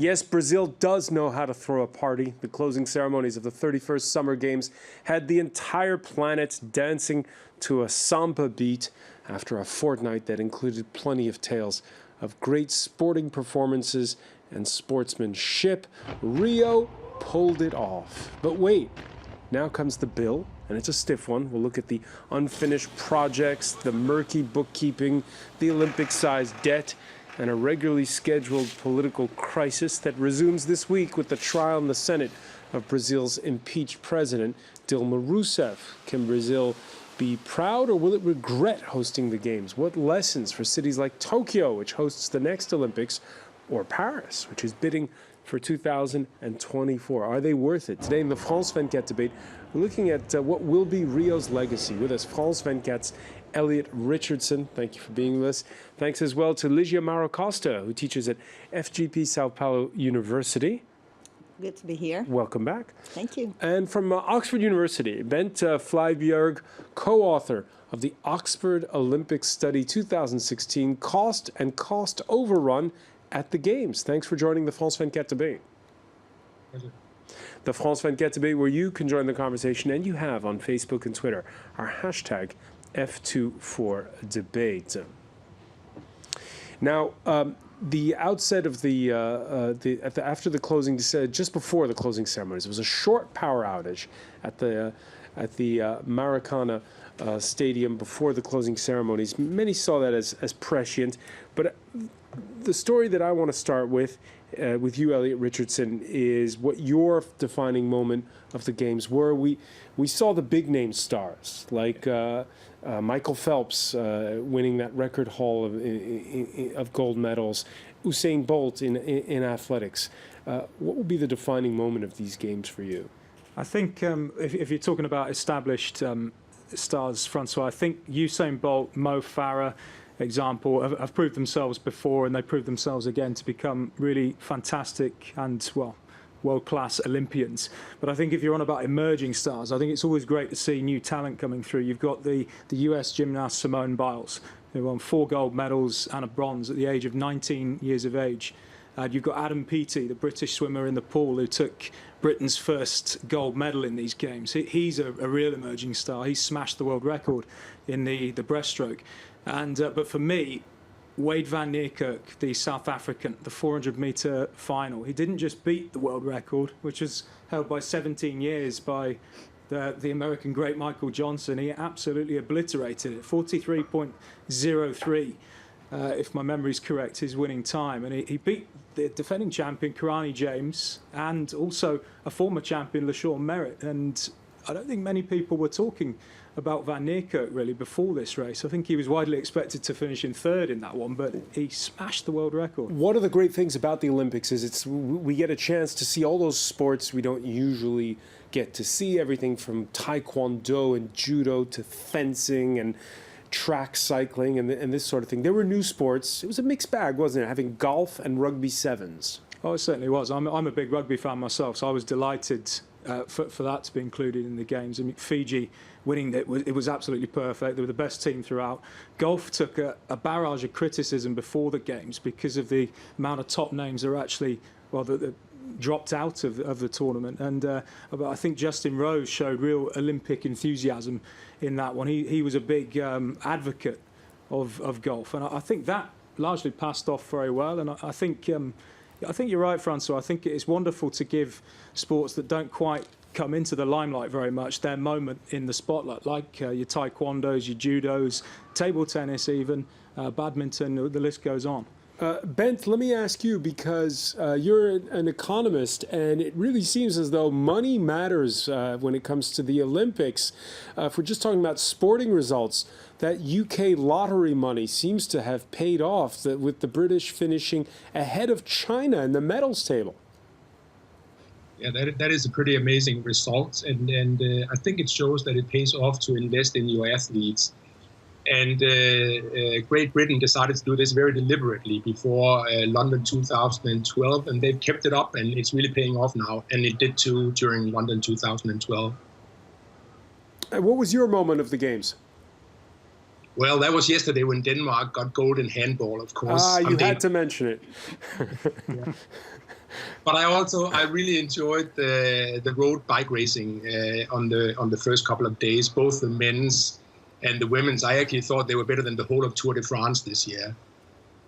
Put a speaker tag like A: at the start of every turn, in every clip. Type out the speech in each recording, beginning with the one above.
A: Yes, Brazil does know how to throw a party. The closing ceremonies of the 31st Summer Games had the entire planet dancing to a samba beat after a fortnight that included plenty of tales of great sporting performances and sportsmanship. Rio pulled it off. But wait, now comes the bill, and it's a stiff one. We'll look at the unfinished projects, the murky bookkeeping, the Olympic-sized debt, and a regularly scheduled political crisis that resumes this week with the trial in the Senate of Brazil's impeached president, Dilma Rousseff. Can Brazil be proud, or will it regret hosting the Games? What lessons for cities like Tokyo, which hosts the next Olympics, or Paris, which is bidding for 2024? Are they worth it? Today in the France 24 debate, we're looking at what will be Rio's legacy. With us, France 24's Elliot Richardson. Thank you for being with us. Thanks as well to Ligia Marocosta, who teaches at FGP Sao Paulo University.
B: Good to be here.
A: Welcome back.
B: Thank you.
A: And from Oxford University, Bent Flyvbjerg, co-author of the Oxford Olympic Study 2016, Cost and Cost Overrun at the Games. Thanks for joining the France 24 debate.
C: Pleasure.
A: The France 24 debate, where you can join the conversation, and you have on Facebook and Twitter, our hashtag F24debate. Now, the outset of after the closing, just before the closing ceremonies, it was a short power outage at the Maracana Stadium before the closing ceremonies. Many saw that as prescient, but the story that I want to start with you, Elliot Richardson, is what your defining moment of the Games were. We saw the big name stars like Michael Phelps winning that record haul of gold medals, Usain Bolt in athletics. What will be the defining moment of these Games for you?
D: I think if you're talking about established stars, Francois, I think Usain Bolt, Mo Farah, example, have proved themselves before, and they proved themselves again to become really fantastic and, well, world-class Olympians. But I think if you're on about emerging stars, I think it's always great to see new talent coming through. You've got the US gymnast Simone Biles, who won 4 gold medals and a bronze at the age of 19 years of age. You've got Adam Peaty, the British swimmer in the pool, who took Britain's first gold medal in these Games. He's a real emerging star. He smashed the world record in the breaststroke. And but for me, Wade van Niekerk, the South African, the 400-meter final, he didn't just beat the world record, which was held by 17 years by the American great Michael Johnson. He absolutely obliterated it, 43.03, if my memory's correct, his winning time. And he beat the defending champion, Karani James, and also a former champion, LaShawn Merritt. And I don't think many people were talking about Van Niekerk really before this race. I think he was widely expected to finish in 3rd in that one, but he smashed the world record.
A: One of the great things about the Olympics is we get a chance to see all those sports we don't usually get to see, everything from taekwondo and judo to fencing and track cycling and this sort of thing. There were new sports. It was a mixed bag, wasn't it, having golf and rugby sevens?
D: Oh, it certainly was. I'm a big rugby fan myself, so I was delighted for that to be included in the Games. I mean, Fiji winning it was absolutely perfect. They were the best team throughout. Golf took a barrage of criticism before the Games because of the amount of top names that are actually, well, that dropped out of the tournament. And but I think Justin Rose showed real Olympic enthusiasm in that one. He was a big advocate of golf, and I think that largely passed off very well. And I think you're right, Francois. I think it's wonderful to give sports that don't quite come into the limelight very much their moment in the spotlight, like your taekwondos, your judos, table tennis even, badminton, the list goes on.
A: Bent, let me ask you, because you're an economist, and it really seems as though money matters when it comes to the Olympics. If we're just talking about sporting results, that UK lottery money seems to have paid off, with the British finishing ahead of China in the medals table.
C: Yeah, that is a pretty amazing result, and I think it shows that it pays off to invest in your athletes. And Great Britain decided to do this very deliberately before London 2012, and they've kept it up, and it's really paying off now, and it did too during London 2012.
A: What was your moment of the Games?
C: Well, that was yesterday when Denmark got gold in handball, of course.
A: Ah, you had to mention it.
C: But I really enjoyed the road bike racing on the first couple of days, both the men's and the women's. I actually thought they were better than the whole of Tour de France this year.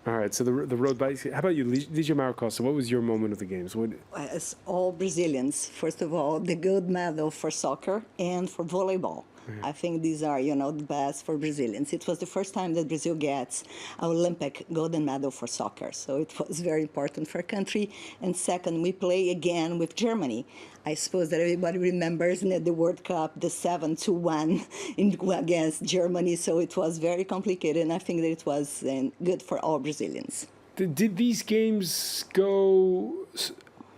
A: All right, so the road bikes. How about you, Ligia Maracosta? What was your moment of the games?
B: As all Brazilians, first of all, the gold medal for soccer and for volleyball. I think these are, the best for Brazilians. It was the first time that Brazil gets an Olympic golden medal for soccer, so it was very important for our country. And second, we play again with Germany. I suppose that everybody remembers the World Cup, the 7-1 against Germany, so it was very complicated, and I think that it was good for all Brazilians.
A: Did these games go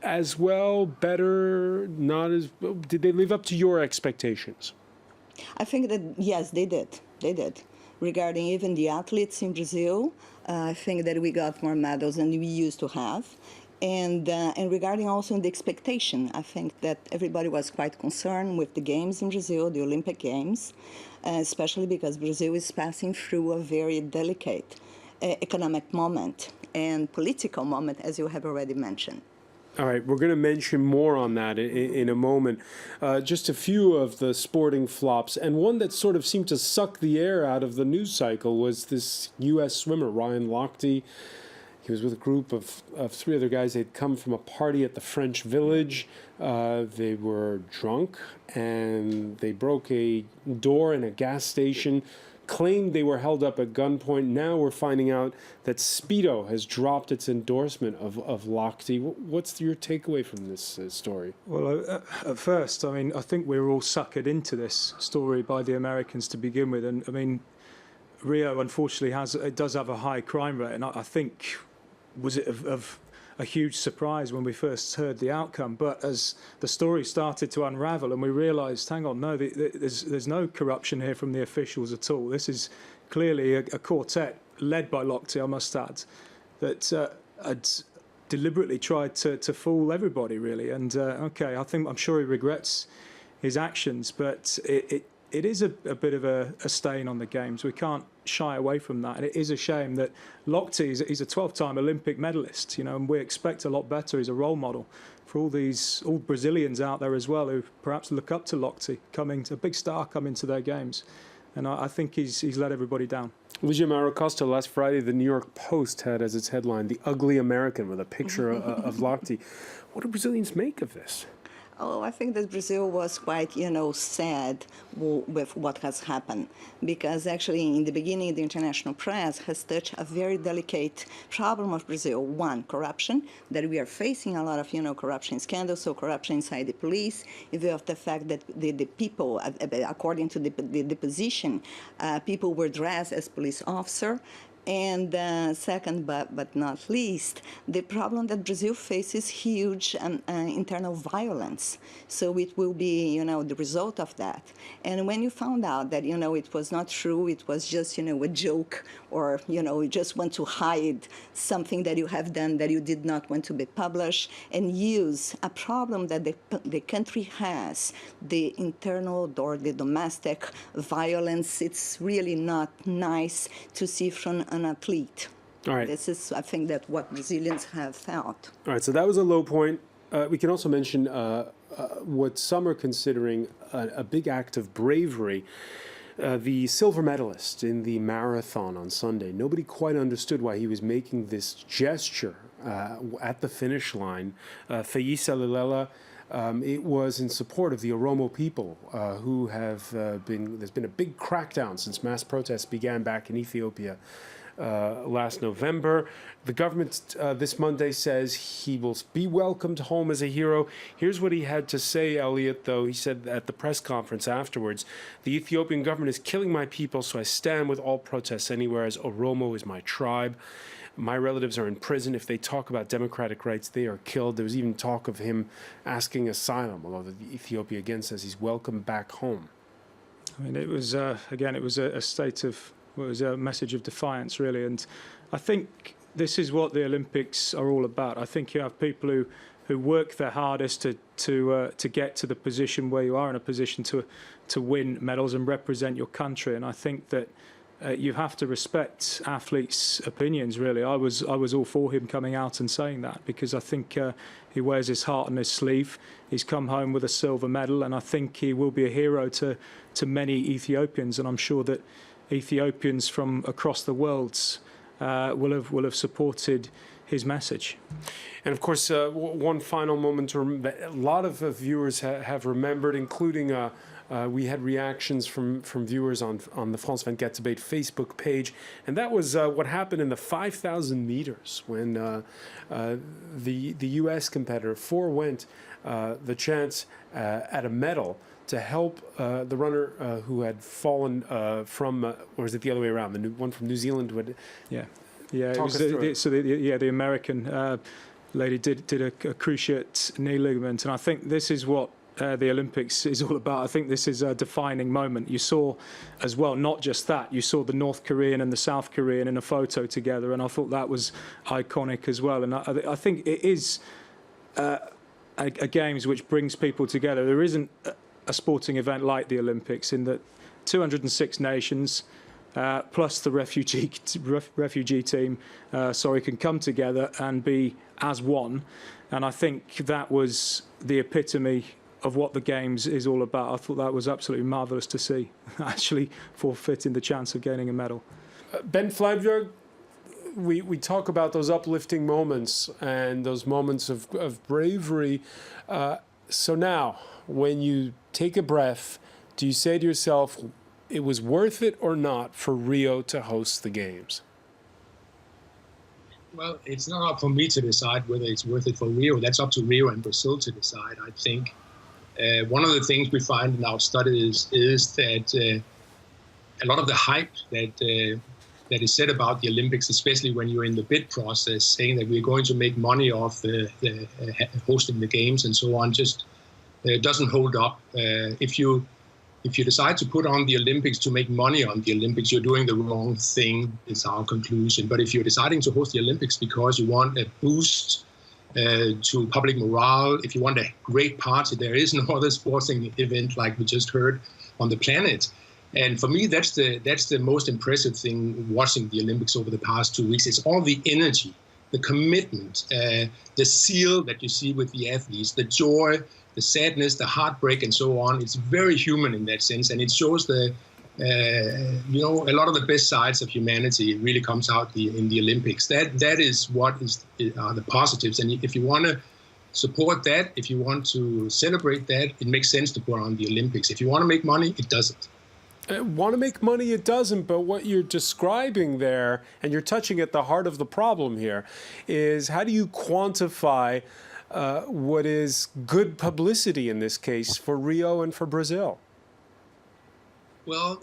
A: as well, better, not as? Did they live up to your expectations?
B: I think that, yes, they did. They did. Regarding even the athletes in Brazil, I think that we got more medals than we used to have. And regarding also the expectation, I think that everybody was quite concerned with the games in Brazil, the Olympic Games, especially because Brazil is passing through a very delicate economic moment and political moment, as you have already mentioned.
A: All right, we're going to mention more on that in a moment. Just a few of the sporting flops, and one that sort of seemed to suck the air out of the news cycle was this U.S. swimmer, Ryan Lochte. He was with a group of three other guys. They'd come from a party at the French Village. They were drunk, and they broke a door in a gas station, claimed they were held up at gunpoint. Now we're finding out that Speedo has dropped its endorsement of Lochte. What's your takeaway from this story?
D: Well, at first, I think we were all suckered into this story by the Americans to begin with. And, Rio, unfortunately, does have a high crime rate. And I think, was it of a huge surprise when we first heard the outcome. But as the story started to unravel and we realised, hang on, no, there's no corruption here from the officials at all. This is clearly a quartet led by Lochte, I must add, that had deliberately tried to fool everybody, really. And, I'm sure he regrets his actions, but it is a bit of a stain on the Games. We can't shy away from that. And it is a shame that Lochte is a 12-time Olympic medalist, and we expect a lot better. He's a role model for all Brazilians out there as well who perhaps look up to Lochte, a big star coming to their Games. And I think he's let everybody down.
A: Ligia Maracosta, last Friday, the New York Post had as its headline, "The Ugly American," with a picture of Lochte. What do Brazilians make of this?
B: Oh, I think that Brazil was quite, sad with what has happened, because actually in the beginning the international press has touched a very delicate problem of Brazil. One, corruption, that we are facing a lot of, corruption scandals, so corruption inside the police, in view of the fact that the people, according to the deposition, people were dressed as police officer. And second, but not least, the problem that Brazil faces huge internal violence. So it will be, the result of that. And when you found out that, it was not true, it was just, a joke, or, you just want to hide something that you have done that you did not want to be published, and use a problem that the country has, the internal or the domestic violence, it's really not nice to see from an athlete.
A: All right.
B: This is, I think, that what Brazilians have felt.
A: All right, so that was a low point. We can also mention what some are considering a big act of bravery. The silver medalist in the marathon on Sunday, nobody quite understood why he was making this gesture at the finish line. Feyisa Lilela, it was in support of the Oromo people who have there's been a big crackdown since mass protests began back in Ethiopia last November. The government this Monday says he will be welcomed home as a hero. Here's what he had to say, Elliot, though. He said at the press conference afterwards, "The Ethiopian government is killing my people, so I stand with all protests anywhere, as Oromo is my tribe. My relatives are in prison. If they talk about democratic rights, they are killed." There was even talk of him asking asylum, although Ethiopia again says he's welcome back home.
D: It was, again, it was a a message of defiance, really. And I think this is what the Olympics are all about. I think you have people who work their hardest to get to the position where you are in a position to win medals and represent your country. And I think that you have to respect athletes' opinions. Really, I was all for him coming out and saying that, because I think he wears his heart on his sleeve. He's come home with a silver medal, and I think he will be a hero to many Ethiopians. And I'm sure that Ethiopians from across the world will have supported his message.
A: And of course, one final moment a lot of viewers have remembered, including we had reactions from viewers on the France 24 Debate Facebook page, and that was what happened in the 5,000 meters when the U.S. competitor forewent the chance at a medal to help the runner who had fallen from, or is it the other way around? The one from New Zealand who had.
D: Yeah. It was the American lady did a cruciate knee ligament, and I think this is what the Olympics is all about. I think this is a defining moment. You saw as well, not just that, you saw the North Korean and the South Korean in a photo together, and I thought that was iconic as well. And I think it is a Games which brings people together. There isn't a sporting event like the Olympics in that 206 nations, plus the refugee team, can come together and be as one. And I think that was the epitome of what the Games is all about. I thought that was absolutely marvellous to see, actually forfeiting the chance of gaining a medal.
A: Ben Fladberg, we talk about those uplifting moments and those moments of bravery. So now, when you take a breath, do you say to yourself, it was worth it or not for Rio to host the Games?
C: Well, it's not up for me to decide whether it's worth it for Rio. That's up to Rio and Brazil to decide, I think. One of the things we find in our studies is that a lot of the hype that is said about the Olympics, especially when you're in the bid process, saying that we're going to make money off hosting the Games and so on, just doesn't hold up. If you decide to put on the Olympics to make money on the Olympics, you're doing the wrong thing, is our conclusion. But if you're deciding to host the Olympics because you want a boost to public morale, if you want a great party, there is no other sporting event like we just heard on the planet. And for me, that's the most impressive thing watching the Olympics over the past 2 weeks. It's all the energy, the commitment, the zeal that you see with the athletes, the joy, the sadness, the heartbreak, and so on. It's very human in that sense, and it shows a lot of the best sides of humanity really comes out in the Olympics. That is what are the positives, and if you want to support that, if you want to celebrate that, it makes sense to put on the Olympics. If you want to make money, it doesn't.
A: Want to make money, it doesn't, but what you're describing there, and you're touching at the heart of the problem here, is how do you quantify what is good publicity in this case for Rio and for Brazil?
C: Well,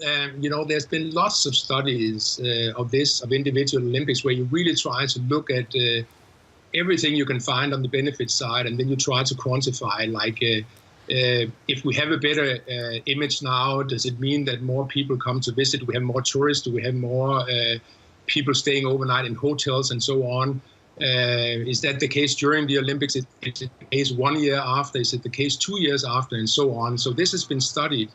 C: there's been lots of studies of individual Olympics where you really try to look at everything you can find on the benefit side, and then you try to quantify, like, if we have a better image now, does it mean that more people come to visit? Do we have more tourists? Do we have more people staying overnight in hotels and so on? Is that the case during the Olympics? Is it the case 1 year after? Is it the case 2 years after? And so on. So this has been studied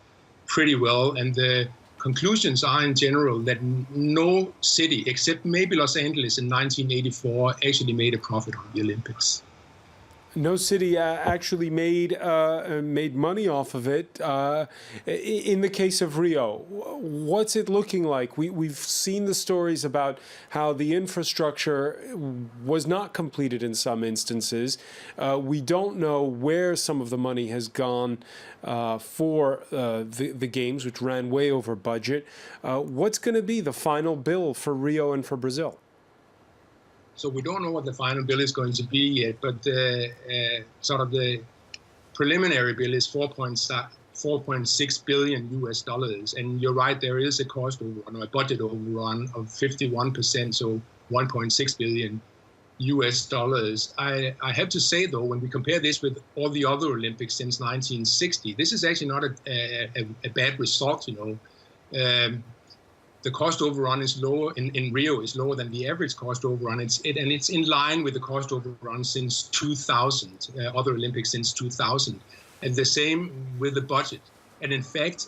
C: pretty well. And the conclusions are in general that no city, except maybe Los Angeles in 1984, actually made a profit on the Olympics.
A: No city actually made money off of it. In the case of Rio, what's it looking like? We've seen the stories about how the infrastructure was not completed in some instances. We don't know where some of the money has gone for the Games, which ran way over budget. What's going to be the final bill for Rio and for Brazil?
C: So we don't know what the final bill is going to be yet, but sort of the preliminary bill is $4.6 billion US dollars. And you're right, there is a cost overrun, or a budget overrun of 51%, so 1.6 billion US dollars. I have to say, though, when we compare this with all the other Olympics since 1960, this is actually not a bad result, The cost overrun is lower in Rio is lower than the average cost overrun. It's in line with the cost overrun since 2000, other Olympics since 2000, and the same with the budget. And in fact,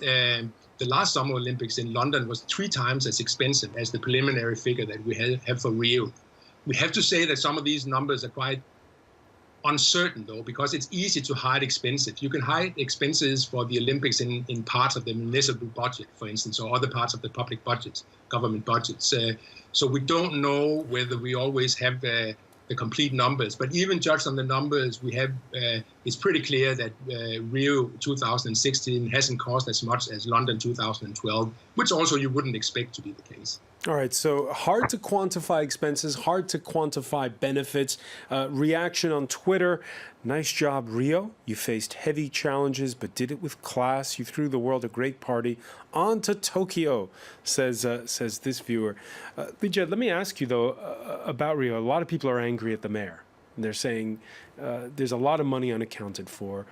C: the last Summer Olympics in London was 3 times as expensive as the preliminary figure that we have for Rio. We have to say that some of these numbers are quite uncertain, though, because it's easy to hide expenses. You can hide expenses for the Olympics in parts of the municipal budget, for instance, or other parts of the public budgets, government budgets. So we don't know whether we always have the complete numbers. But even judged on the numbers we have, it's pretty clear that Rio 2016 hasn't cost as much as London 2012, which also you wouldn't expect to be the case.
A: All right, so hard to quantify expenses, hard to quantify benefits. Reaction on Twitter: nice job, Rio. You faced heavy challenges, but did it with class. You threw the world a great party. On to Tokyo, says this viewer. Vijay, let me ask you, though, about Rio. A lot of people are angry at the mayor. They're saying there's a lot of money unaccounted for.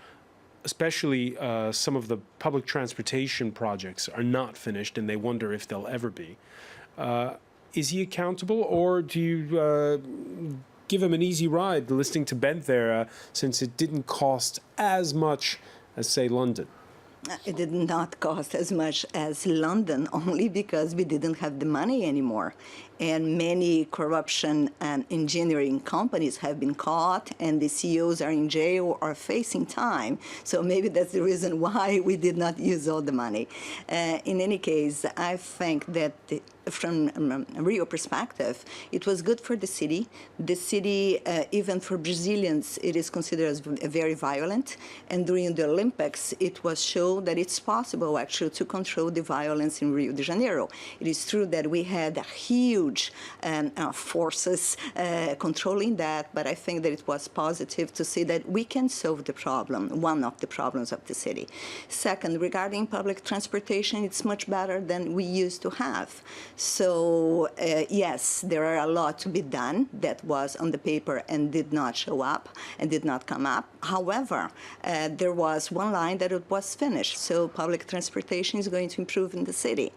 A: Especially some of the public transportation projects are not finished, and they wonder if they'll ever be. Is he accountable, or do you give him an easy ride, listening to Bent there, since it didn't cost as much as, say, London?
B: It did not cost as much as London, only because we didn't have the money anymore. And many corruption and engineering companies have been caught, and the CEOs are in jail or facing time. So maybe that's the reason why we did not use all the money. In any case, I think that from a Rio perspective, it was good for the city. The city, even for Brazilians, it is considered as very violent. And during the Olympics, it was shown that it's possible, actually, to control the violence in Rio de Janeiro. It is true that we had a huge forces controlling that, but I think that it was positive to see that we can solve the problem, one of the problems of the city. Second, regarding public transportation, it's much better than we used to have. So yes, there are a lot to be done that was on the paper and did not show up and did not come up. However, there was one line that it was finished. So public transportation is going to improve in the city.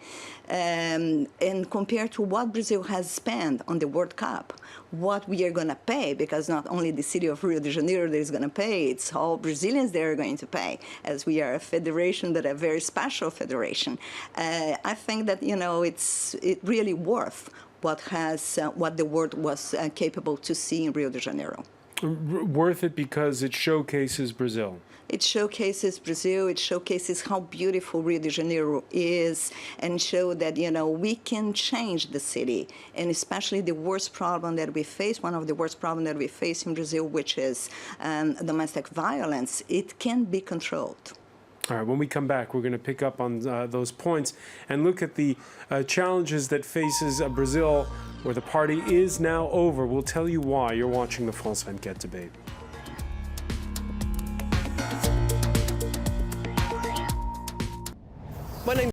B: And compared to what Brazil has spent on the World Cup, what we are going to pay, because not only the city of Rio de Janeiro that is going to pay, it's all Brazilians that are going to pay, as we are a federation, but a very special federation. I think that, you know, it's really worth what the world was capable to see in Rio de Janeiro.
A: Worth it because it showcases Brazil.
B: It showcases Brazil, it showcases how beautiful Rio de Janeiro is, and show that, you know, we can change the city. And especially the worst problem that we face, one of the worst problems that we face in Brazil, which is domestic violence, it can be controlled.
A: All right, when we come back, we're going to pick up on those points and look at the challenges that faces Brazil, where the party is now over. We'll tell you why. You're watching the France 24 debate. My name